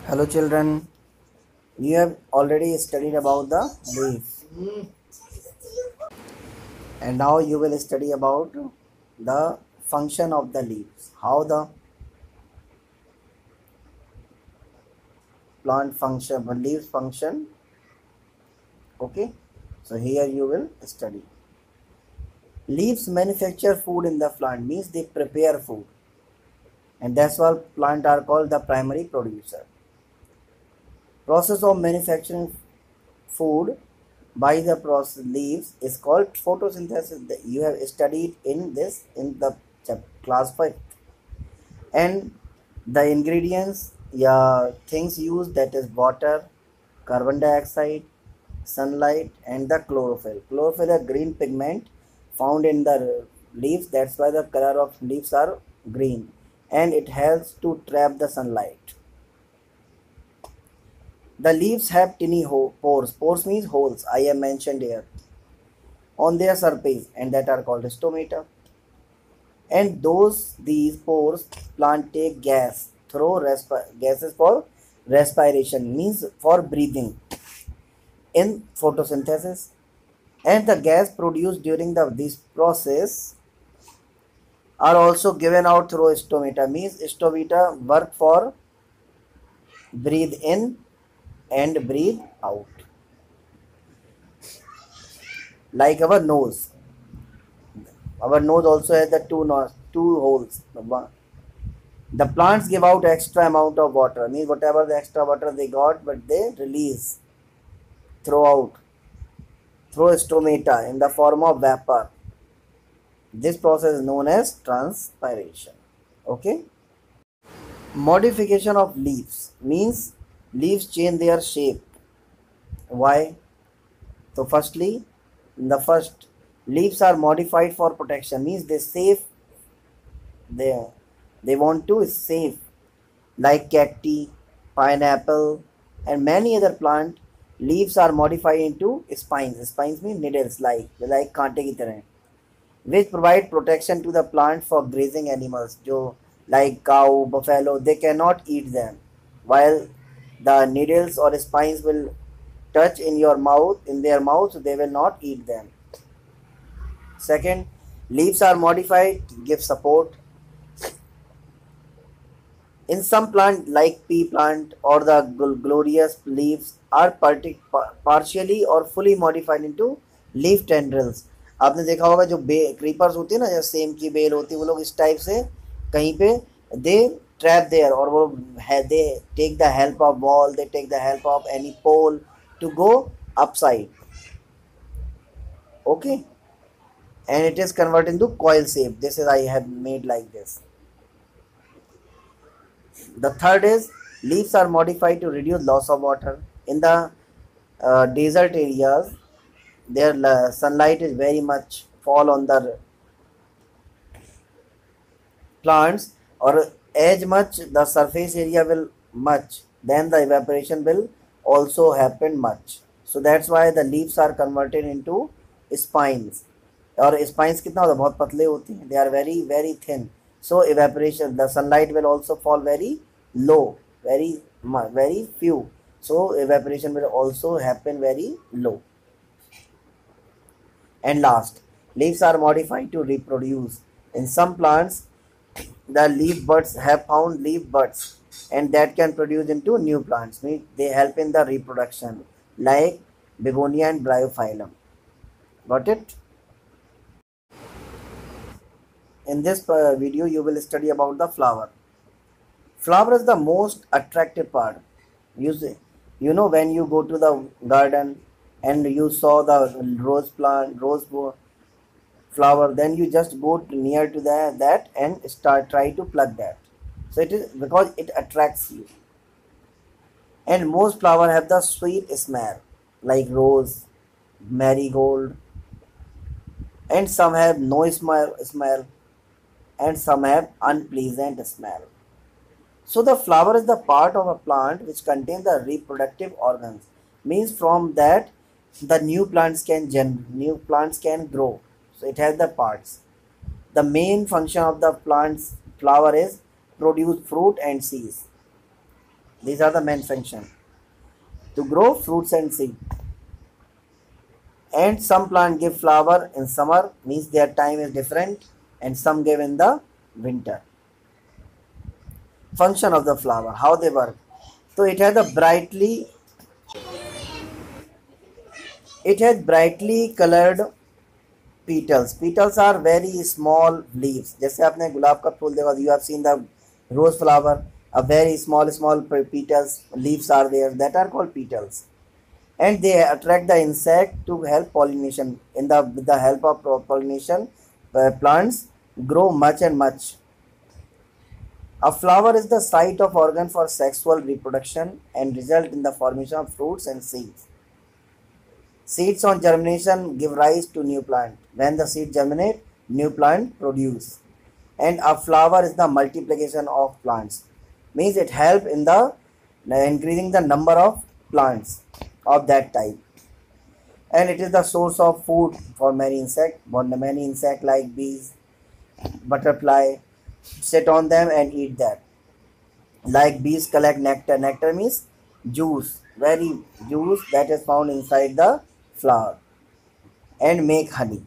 Hello children, you have already studied about the leaf and now you will study about the function of the leaves, how the plant function, leaves function. Okay, so here you will study. Leaves manufacture food in the plant, means they prepare food, and that's why plant are called the primary producer. Process of manufacturing food by the process leaves is called photosynthesis. You have studied in this in the class 5. And the ingredients, yeah, things used, that is water, carbon dioxide, sunlight, and the chlorophyll. Chlorophyll is a green pigment found in the leaves. That's why the color of leaves are green, and it helps to trap the sunlight. The leaves have tiny pores. Pores means holes. I have mentioned here on their surface, and that are called stomata. And these pores plant take gas through gases for respiration, means for breathing in photosynthesis. And the gas produced during this process are also given out through stomata, means stomata work for breathe in and breathe out, like our nose also has the two holes. The plants give out extra amount of water, means whatever the extra water they got, but they release throughout through stomata in the form of vapor. This process is known as transpiration. Okay. Modification of leaves means leaves change their shape. Why? So firstly, the first, leaves are modified for protection, means they save, they they want to save, like cacti, pineapple, and many other plant. Leaves are modified into spines. Spines mean needles, like कांटे की तरह, which provide protection to the plant for grazing animals. जो like cow, buffalo, they cannot eat them, while the needles or spines will touch in their mouth, so they will not eat them. Second, leaves are modified to give support. In some plant like pea plant or the glorious, leaves are partially or fully modified into leaf tendrils. आपने देखा होगा जो creepers होती है ना, या same की bell होती है, वो लोग इस टाइप से कहीं पे दे ट्रैप देयर, और वो है they take the help of wall, they take the help of any pole to go upside. Okay, and it is converted into coil shape. This is I have made like this. The third is leaves are modified to reduce loss of water. In the desert areas, their sunlight is very much fall on the plants, or as much the surface area will much, then the evaporation will also happen much. So that's why the leaves are converted into spines. और spines कितना होता है, बहुत पतले होते हैं, they are very very thin. So evaporation, the sunlight will also fall very low, very few. So evaporation will also happen very low. And last, leaves are modified to reproduce. In some plants, the leaf buds have found leaf buds, and that can produce into new plants. They help in the reproduction, like begonia and bryophyllum. Got it? In this video, you will study about the flower. Flower is the most attractive part. You see, when you go to the garden and you saw the rose plant, flower, then you just go near to that and try to pluck that. So it is because it attracts you. And most flower have the sweet smell, like rose, marigold, and some have no smell, and some have unpleasant smell. So the flower is the part of a plant which contains the reproductive organs. Means from that the new plants can grow. So it has the parts. The main function of the plant's flower is produce fruit and seeds. These are the main function to grow fruits and seed. And some plant give flower in summer, means their time is different, and some give in the winter. Function of the flower, how they work. So it has brightly colored petals. Petals are very small leaves. जैसे आपने गुलाब का फूल देखा, you have seen the rose flower, a very small petals, leaves are there, that are called petals. And they attract the insect to help pollination. With the help of pollination, plants grow much and much. A flower is the site of organ for sexual reproduction and result in the formation of fruits and seeds. Seeds on germination give rise to new plant. When the seed germinate, new plant produce. And a flower is the multiplication of plants. Means it help in the increasing the number of plants of that type. And it is the source of food for many insects. Many insects like bees, butterfly, sit on them and eat that. Like bees collect nectar. Nectar means juice, very juice that is found inside the flower, and make honey.